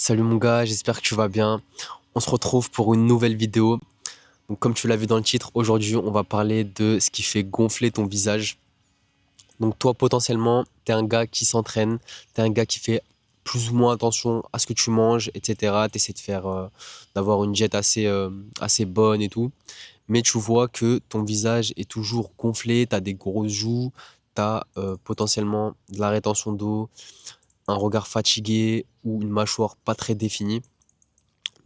Salut mon gars, j'espère que tu vas bien. On se retrouve pour une nouvelle vidéo. Donc, comme tu l'as vu dans le titre, aujourd'hui on va parler de ce qui fait gonfler ton visage. Donc toi potentiellement, tu es un gars qui s'entraîne, tu es un gars qui fait plus ou moins attention à ce que tu manges, etc. Tu essaies d'avoir une diète assez bonne et tout. Mais tu vois que ton visage est toujours gonflé, tu as des grosses joues, tu as potentiellement de la rétention d'eau, un regard fatigué ou une mâchoire pas très définie.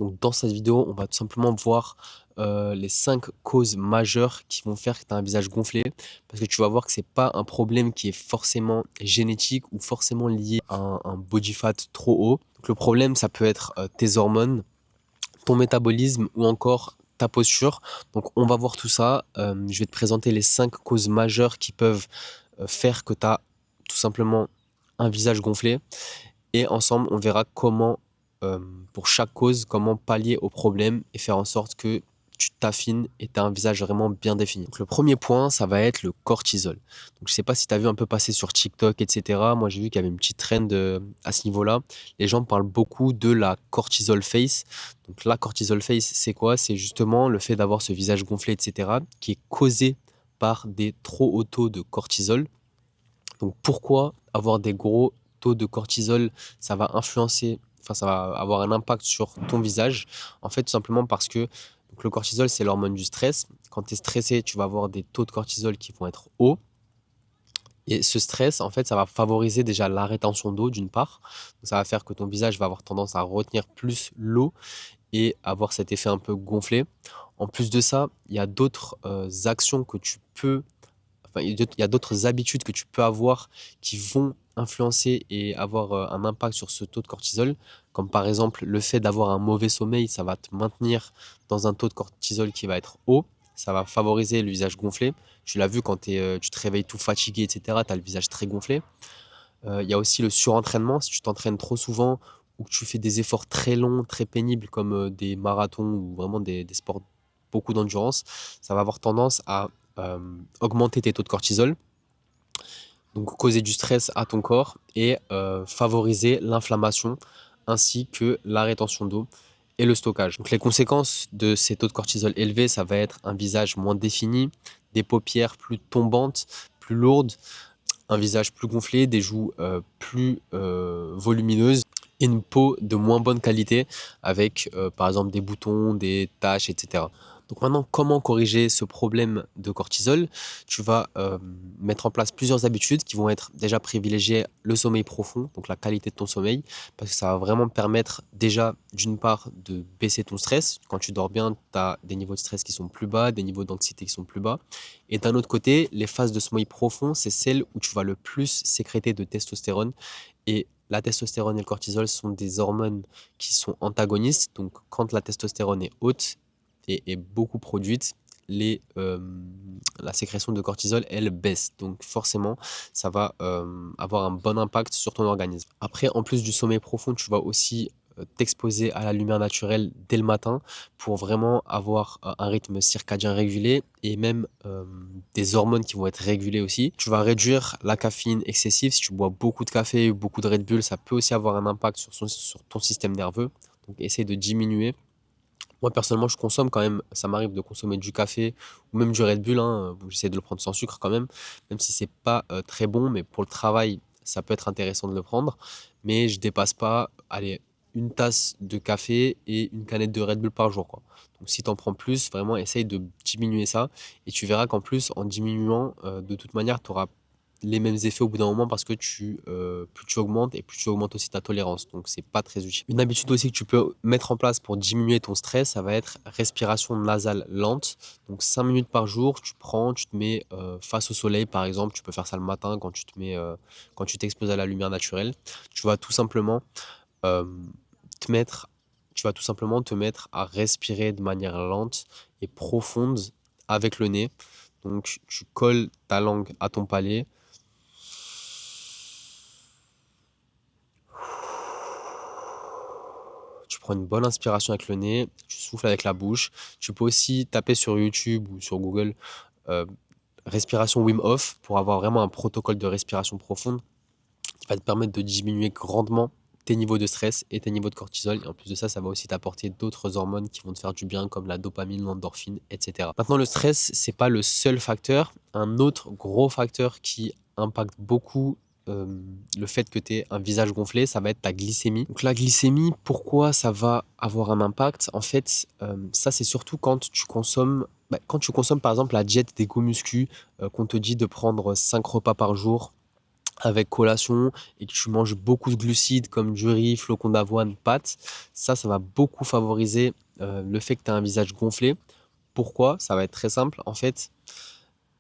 Donc dans cette vidéo, on va tout simplement voir les 5 causes majeures qui vont faire que tu as un visage gonflé. Parce que tu vas voir que c'est pas un problème qui est forcément génétique ou forcément lié à un body fat trop haut. Donc le problème, ça peut être tes hormones, ton métabolisme ou encore ta posture. Donc on va voir tout ça. Je vais te présenter les 5 causes majeures qui peuvent faire que tu as tout simplement un visage gonflé. Et ensemble, on verra comment, pour chaque cause, comment pallier au problème et faire en sorte que tu t'affines et tu as un visage vraiment bien défini. Donc, le premier point, ça va être le cortisol. Donc, je sais pas si tu as vu un peu passer sur TikTok, etc. Moi, j'ai vu qu'il y avait une petite trend à ce niveau-là. Les gens parlent beaucoup de la cortisol face. Donc, la cortisol face, c'est quoi? C'est justement le fait d'avoir ce visage gonflé, etc., qui est causé par des trop hauts taux de cortisol. Donc pourquoi avoir des gros taux de cortisol, ça va influencer, enfin ça va avoir un impact sur ton visage. En fait, tout simplement parce que donc, le cortisol, c'est l'hormone du stress. Quand tu es stressé, tu vas avoir des taux de cortisol qui vont être hauts. Et ce stress, en fait, ça va favoriser déjà la rétention d'eau d'une part. Donc, ça va faire que ton visage va avoir tendance à retenir plus l'eau et avoir cet effet un peu gonflé. En plus de ça, il y a d'autres actions que tu peux enfin, il y a d'autres habitudes que tu peux avoir qui vont influencer et avoir un impact sur ce taux de cortisol, comme par exemple le fait d'avoir un mauvais sommeil, ça va te maintenir dans un taux de cortisol qui va être haut, ça va favoriser le visage gonflé. Tu l'as vu quand tu te réveilles tout fatigué, etc., tu as le visage très gonflé. Il y a aussi le surentraînement, si tu t'entraînes trop souvent ou que tu fais des efforts très longs, très pénibles, comme des marathons ou vraiment des sports beaucoup d'endurance, ça va avoir tendance à augmenter tes taux de cortisol, donc causer du stress à ton corps et favoriser l'inflammation ainsi que la rétention d'eau et le stockage. Donc les conséquences de ces taux de cortisol élevés, ça va être un visage moins défini, des paupières plus tombantes, plus lourdes, un visage plus gonflé, des joues plus volumineuses et une peau de moins bonne qualité avec par exemple des boutons, des taches, etc. Donc maintenant, comment corriger ce problème de cortisol? Tu vas mettre en place plusieurs habitudes qui vont être déjà privilégier le sommeil profond, donc la qualité de ton sommeil, parce que ça va vraiment permettre déjà d'une part de baisser ton stress. Quand tu dors bien, tu as des niveaux de stress qui sont plus bas, des niveaux d'anxiété qui sont plus bas. Et d'un autre côté, les phases de sommeil profond, c'est celles où tu vas le plus sécréter de testostérone. Et la testostérone et le cortisol sont des hormones qui sont antagonistes. Donc, quand la testostérone est haute et est beaucoup produite, la sécrétion de cortisol, elle baisse. Donc, forcément, ça va avoir un bon impact sur ton organisme. Après, en plus du sommeil profond, tu vas aussi t'exposer à la lumière naturelle dès le matin pour vraiment avoir un rythme circadien régulé et même des hormones qui vont être régulées aussi. Tu vas réduire la caféine excessive. Si tu bois beaucoup de café ou beaucoup de Red Bull, ça peut aussi avoir un impact sur ton système nerveux. Donc, essaye de diminuer. Moi, personnellement, je consomme quand même, ça m'arrive de consommer du café ou même du Red Bull, hein. Bon, j'essaie de le prendre sans sucre quand même si c'est pas très bon, mais pour le travail, ça peut être intéressant de le prendre. Mais je dépasse pas, allez, une tasse de café et une canette de Red Bull par jour, quoi. Donc, si tu en prends plus, vraiment, essaye de diminuer ça. Et tu verras qu'en plus, en diminuant, de toute manière, tu auras les mêmes effets au bout d'un moment parce que plus tu augmentes et plus tu augmentes aussi ta tolérance. Donc, c'est pas très utile. Une habitude aussi que tu peux mettre en place pour diminuer ton stress, ça va être respiration nasale lente. Donc, 5 minutes par jour, tu prends, tu te mets face au soleil, par exemple. Tu peux faire ça le matin quand tu t'exposes à la lumière naturelle. Tu vas tout simplement euh, te mettre, tu vas tout simplement te mettre à respirer de manière lente et profonde avec le nez. Donc, tu colles ta langue à ton palais. Tu prends une bonne inspiration avec le nez, tu souffles avec la bouche. Tu peux aussi taper sur YouTube ou sur Google euh, respiration Wim Hof pour avoir vraiment un protocole de respiration profonde qui va te permettre de diminuer grandement tes niveaux de stress et tes niveaux de cortisol. Et en plus de ça, ça va aussi t'apporter d'autres hormones qui vont te faire du bien, comme la dopamine, l'endorphine, etc. Maintenant, le stress, c'est pas le seul facteur. Un autre gros facteur qui impacte beaucoup le fait que tu aies un visage gonflé, ça va être ta glycémie. Donc la glycémie, pourquoi ça va avoir un impact? En fait, ça c'est surtout quand tu consommes par exemple la diète des go muscu, qu'on te dit de prendre 5 repas par jour avec collation et que tu manges beaucoup de glucides comme du riz, flocons d'avoine, pâtes, ça va beaucoup favoriser le fait que tu as un visage gonflé. Pourquoi? Ça va être très simple. En fait,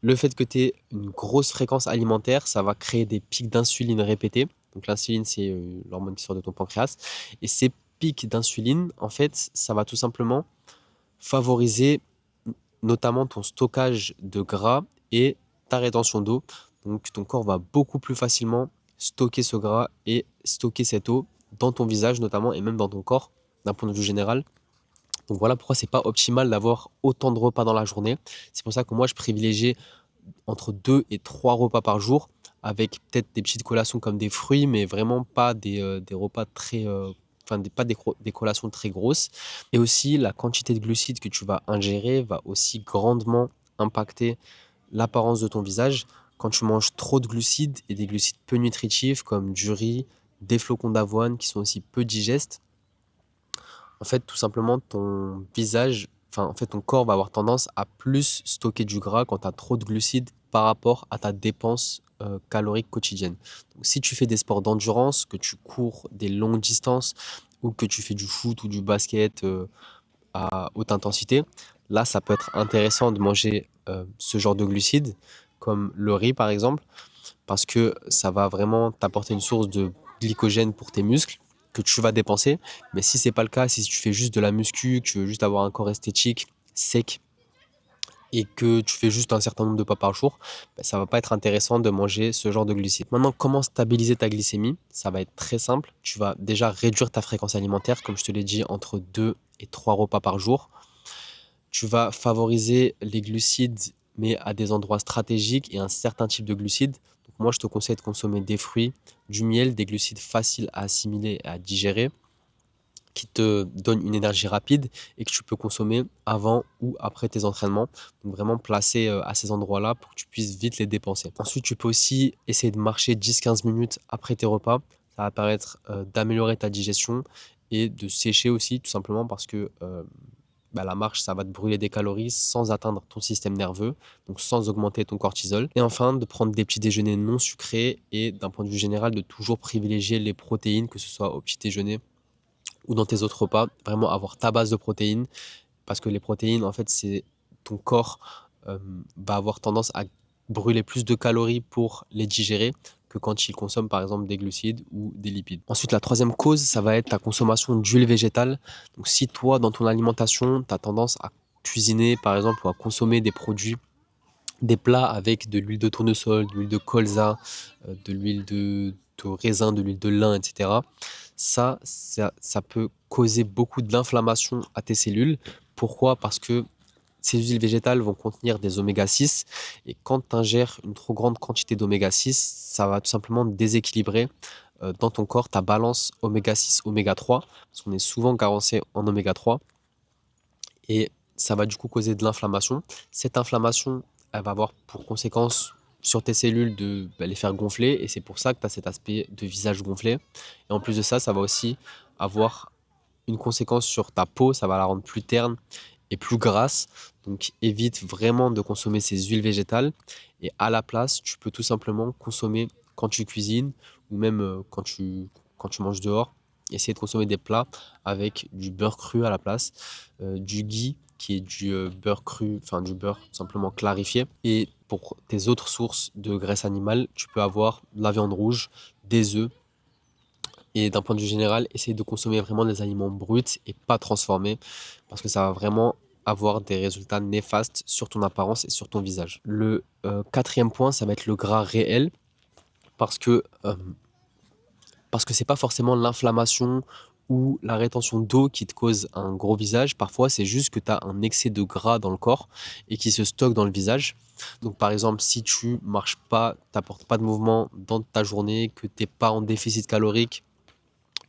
le fait que tu aies une grosse fréquence alimentaire, ça va créer des pics d'insuline répétés. Donc l'insuline, c'est l'hormone qui sort de ton pancréas. Et ces pics d'insuline, en fait, ça va tout simplement favoriser notamment ton stockage de gras et ta rétention d'eau. Donc ton corps va beaucoup plus facilement stocker ce gras et stocker cette eau dans ton visage notamment et même dans ton corps d'un point de vue général. Donc voilà pourquoi c'est pas optimal d'avoir autant de repas dans la journée. C'est pour ça que moi je privilégie entre 2 et 3 repas par jour avec peut-être des petites collations comme des fruits, mais vraiment pas des repas très, pas des collations très grosses. Et aussi, la quantité de glucides que tu vas ingérer va aussi grandement impacter l'apparence de ton visage. Quand tu manges trop de glucides et des glucides peu nutritifs comme du riz, des flocons d'avoine qui sont aussi peu digestes, en fait, tout simplement, ton visage, en fait, ton corps va avoir tendance à plus stocker du gras quand tu as trop de glucides par rapport à ta dépense calorique quotidienne. Donc, si tu fais des sports d'endurance, que tu cours des longues distances ou que tu fais du foot ou du basket à haute intensité, là, ça peut être intéressant de manger ce genre de glucides, comme le riz par exemple, parce que ça va vraiment t'apporter une source de glycogène pour tes muscles que tu vas dépenser. Mais si c'est pas le cas, si tu fais juste de la muscu, que tu veux juste avoir un corps esthétique, sec, et que tu fais juste un certain nombre de pas par jour, ça va pas être intéressant de manger ce genre de glucides. Maintenant, comment stabiliser ta glycémie? Ça va être très simple. Tu vas déjà réduire ta fréquence alimentaire, comme je te l'ai dit, entre 2 et 3 repas par jour. Tu vas favoriser les glucides, mais à des endroits stratégiques et un certain type de glucides. Donc moi, je te conseille de consommer des fruits, du miel, des glucides faciles à assimiler et à digérer, qui te donnent une énergie rapide et que tu peux consommer avant ou après tes entraînements. Donc vraiment placer à ces endroits-là pour que tu puisses vite les dépenser. Ensuite, tu peux aussi essayer de marcher 10-15 minutes après tes repas. Ça va permettre d'améliorer ta digestion et de sécher aussi, tout simplement parce que la marche, ça va te brûler des calories sans atteindre ton système nerveux, donc sans augmenter ton cortisol. Et enfin, de prendre des petits déjeuners non sucrés et d'un point de vue général, de toujours privilégier les protéines, que ce soit au petit déjeuner ou dans tes autres repas, vraiment avoir ta base de protéines, parce que les protéines, en fait, c'est ton corps va avoir tendance à brûler plus de calories pour les digérer que quand il consomme par exemple des glucides ou des lipides. Ensuite, la troisième cause, ça va être ta consommation d'huile végétale. Donc si toi, dans ton alimentation, tu as tendance à cuisiner par exemple ou à consommer des produits, des plats avec de l'huile de tournesol, de l'huile de colza, de l'huile de raisin, de l'huile de lin, etc. Ça peut causer beaucoup d'inflammation à tes cellules. Pourquoi? Parce que ces huiles végétales vont contenir des oméga 6 et quand tu ingères une trop grande quantité d'oméga 6, ça va tout simplement déséquilibrer dans ton corps ta balance oméga 6, oméga 3 parce qu'on est souvent carencé en oméga 3 et ça va du coup causer de l'inflammation. Cette inflammation, elle va avoir pour conséquence sur tes cellules de les faire gonfler et c'est pour ça que tu as cet aspect de visage gonflé. Et en plus de ça, ça va aussi avoir une conséquence sur ta peau, ça va la rendre plus terne et plus grasse. Donc évite vraiment de consommer ces huiles végétales et à la place, tu peux tout simplement consommer quand tu cuisines ou même quand tu manges dehors. Essayer de consommer des plats avec du beurre cru à la place, du ghee qui est du beurre cru, enfin du beurre simplement clarifié. Et pour tes autres sources de graisse animale, tu peux avoir de la viande rouge, des œufs, et d'un point de vue général, essayer de consommer vraiment des aliments bruts et pas transformés parce que ça va vraiment avoir des résultats néfastes sur ton apparence et sur ton visage. Le quatrième point, ça va être le gras réel parce que c'est pas forcément l'inflammation ou la rétention d'eau qui te cause un gros visage. Parfois, c'est juste que tu as un excès de gras dans le corps et qui se stocke dans le visage. Donc, par exemple, si tu marches pas, tu n'apportes pas de mouvement dans ta journée, que tu n'es pas en déficit calorique,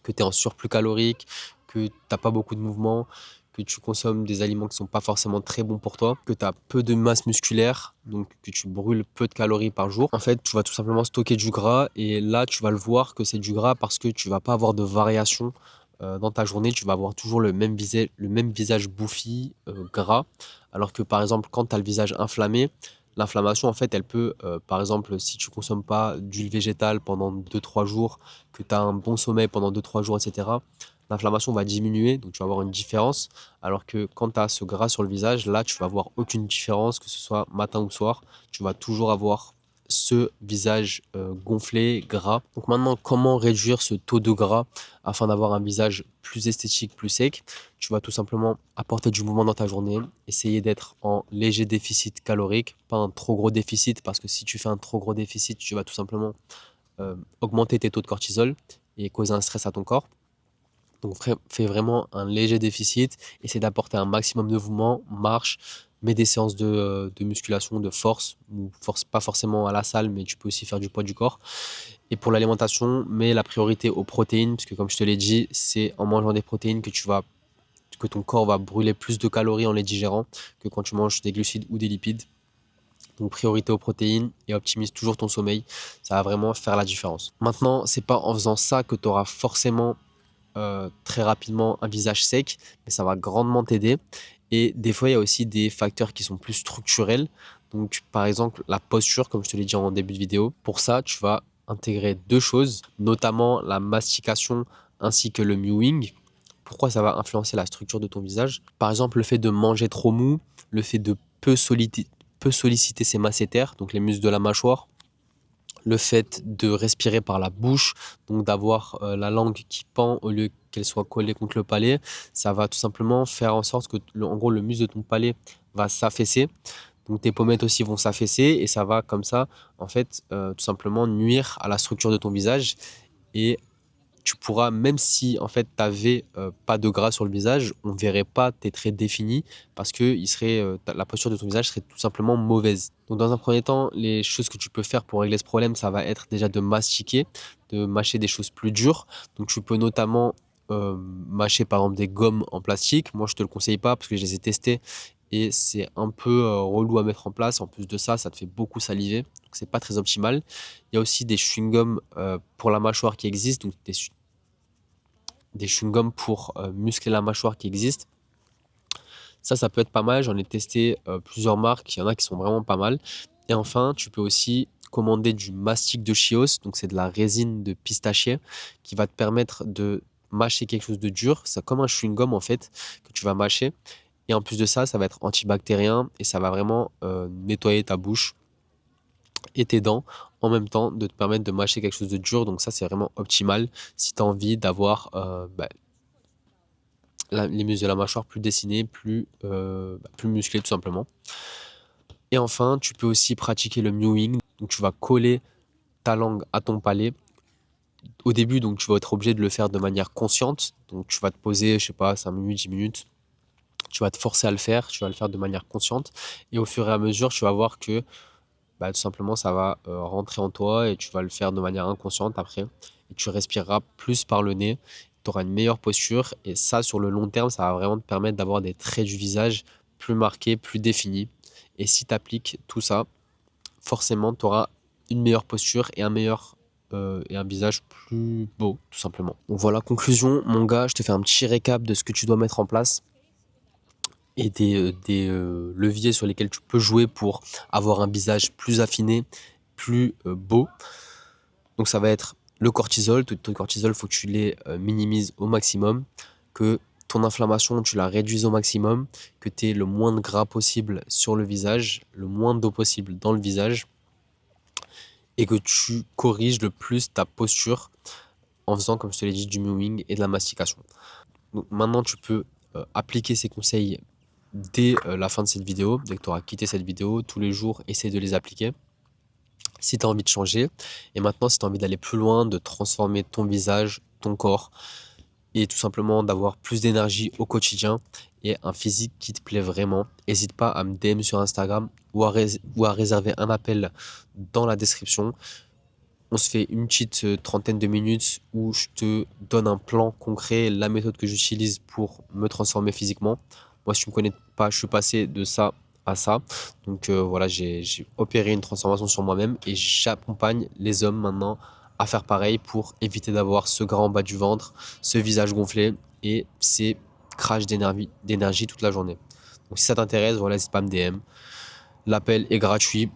que tu es en surplus calorique, que tu n'as pas beaucoup de mouvement, que tu consommes des aliments qui ne sont pas forcément très bons pour toi, que tu as peu de masse musculaire, donc que tu brûles peu de calories par jour. En fait, tu vas tout simplement stocker du gras et là, tu vas le voir que c'est du gras parce que tu vas pas avoir de variation dans ta journée. Tu vas avoir toujours le même visage bouffi, gras, alors que par exemple, quand tu as le visage inflammé, l'inflammation, en fait, elle peut, par exemple, si tu consommes pas d'huile végétale pendant 2 3 jours, que tu as un bon sommeil pendant 2 3 jours, etc., l'inflammation va diminuer, donc tu vas avoir une différence. Alors que quand tu as ce gras sur le visage, là, tu vas avoir aucune différence, que ce soit matin ou soir. Tu vas toujours avoir ce visage gonflé, gras. Donc maintenant, comment réduire ce taux de gras afin d'avoir un visage plus esthétique, plus sec? Tu vas tout simplement apporter du mouvement dans ta journée, essayer d'être en léger déficit calorique, pas un trop gros déficit, parce que si tu fais un trop gros déficit, tu vas tout simplement augmenter tes taux de cortisol et causer un stress à ton corps. Donc fais vraiment un léger déficit, essaie d'apporter un maximum de mouvement, marche, mets des séances de musculation, de force, ou force, pas forcément à la salle, mais tu peux aussi faire du poids du corps. Et pour l'alimentation, mets la priorité aux protéines, parce que comme je te l'ai dit, c'est en mangeant des protéines que ton corps va brûler plus de calories en les digérant que quand tu manges des glucides ou des lipides. Donc priorité aux protéines et optimise toujours ton sommeil. Ça va vraiment faire la différence. Maintenant, c'est pas en faisant ça que tu auras forcément très rapidement un visage sec, mais ça va grandement t'aider. Et des fois, il y a aussi des facteurs qui sont plus structurels. Donc, par exemple, la posture, comme je te l'ai dit en début de vidéo. Pour ça, tu vas intégrer deux choses, notamment la mastication ainsi que le mewing. Pourquoi ça va influencer la structure de ton visage? Par exemple, le fait de manger trop mou, le fait de peu solliciter ses masséters, donc les muscles de la mâchoire, le fait de respirer par la bouche, donc d'avoir la langue qui pend au lieu qu'elle soit collée contre le palais, ça va tout simplement faire en sorte que, en gros, le muscle de ton palais va s'affaisser. Donc tes pommettes aussi vont s'affaisser et ça va comme ça, en fait, tout simplement nuire à la structure de ton visage. Et tu pourras, même si en fait tu avais pas de gras sur le visage, on ne verrait pas tes traits définis parce que la posture de ton visage serait tout simplement mauvaise. Donc dans un premier temps, les choses que tu peux faire pour régler ce problème, ça va être déjà de mastiquer, de mâcher des choses plus dures. Donc tu peux notamment mâcher par exemple des gommes en plastique. Moi je te le conseille pas parce que je les ai testées et c'est un peu relou à mettre en place. En plus de ça, ça te fait beaucoup saliver. Donc c'est pas très optimal. Il y a aussi des chewing-gums pour la mâchoire qui existent, donc des chewing-gums pour muscler la mâchoire qui existent. Ça peut être pas mal. J'en ai testé plusieurs marques. Il y en a qui sont vraiment pas mal. Et enfin, tu peux aussi commander du mastic de Chios. Donc, c'est de la résine de pistachier qui va te permettre de mâcher quelque chose de dur. C'est comme un chewing-gum en fait que tu vas mâcher. Et en plus de ça, ça va être antibactérien et ça va vraiment nettoyer ta bouche et tes dents en même temps de te permettre de mâcher quelque chose de dur. Donc ça, c'est vraiment optimal si tu as envie d'avoir les muscles de la mâchoire plus dessinés, plus musclés tout simplement. Et enfin, tu peux aussi pratiquer le mewing. Donc tu vas coller ta langue à ton palais. Au début, donc tu vas être obligé de le faire de manière consciente. Donc tu vas te poser, je sais pas, 5 minutes, 10 minutes. Tu vas te forcer à le faire, tu vas le faire de manière consciente. Et au fur et à mesure, tu vas voir que tout simplement, ça va rentrer en toi et tu vas le faire de manière inconsciente après. Et tu respireras plus par le nez, tu auras une meilleure posture et ça, sur le long terme, ça va vraiment te permettre d'avoir des traits du visage plus marqués, plus définis. Et si tu appliques tout ça, forcément, tu auras une meilleure posture et un visage plus beau, tout simplement. Donc voilà, conclusion, mon gars, je te fais un petit récap de ce que tu dois mettre en place et des leviers sur lesquels tu peux jouer pour avoir un visage plus affiné, plus beau. Donc ça va être le cortisol. Ton cortisol, il faut que tu les minimises au maximum, que ton inflammation, tu la réduises au maximum, que tu aies le moins de gras possible sur le visage, le moins d'eau possible dans le visage, et que tu corriges le plus ta posture en faisant, comme je te l'ai dit, du mewing et de la mastication. Donc maintenant, tu peux appliquer ces conseils dès la fin de cette vidéo, dès que tu auras quitté cette vidéo, tous les jours, essaie de les appliquer si tu as envie de changer. Et maintenant, si tu as envie d'aller plus loin, de transformer ton visage, ton corps, et tout simplement d'avoir plus d'énergie au quotidien et un physique qui te plaît vraiment, n'hésite pas à me DM sur Instagram ou à réserver un appel dans la description. On se fait une petite trentaine de minutes où je te donne un plan concret, la méthode que j'utilise pour me transformer physiquement. Moi, si tu ne me connais pas, je suis passé de ça à ça. Donc voilà, j'ai opéré une transformation sur moi-même et j'accompagne les hommes maintenant à faire pareil pour éviter d'avoir ce gras en bas du ventre, ce visage gonflé et ces crashs d'énergie toute la journée. Donc si ça t'intéresse, voilà, n'hésite pas à me DM. L'appel est gratuit.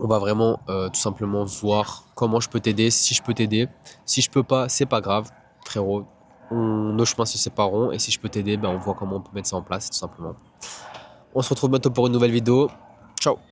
On va vraiment tout simplement voir comment je peux t'aider, si je peux t'aider. Si je peux pas, c'est pas grave, frérot. Nos chemins se sépareront et si je peux t'aider, ben, on voit comment on peut mettre ça en place, tout simplement. On se retrouve bientôt pour une nouvelle vidéo. Ciao!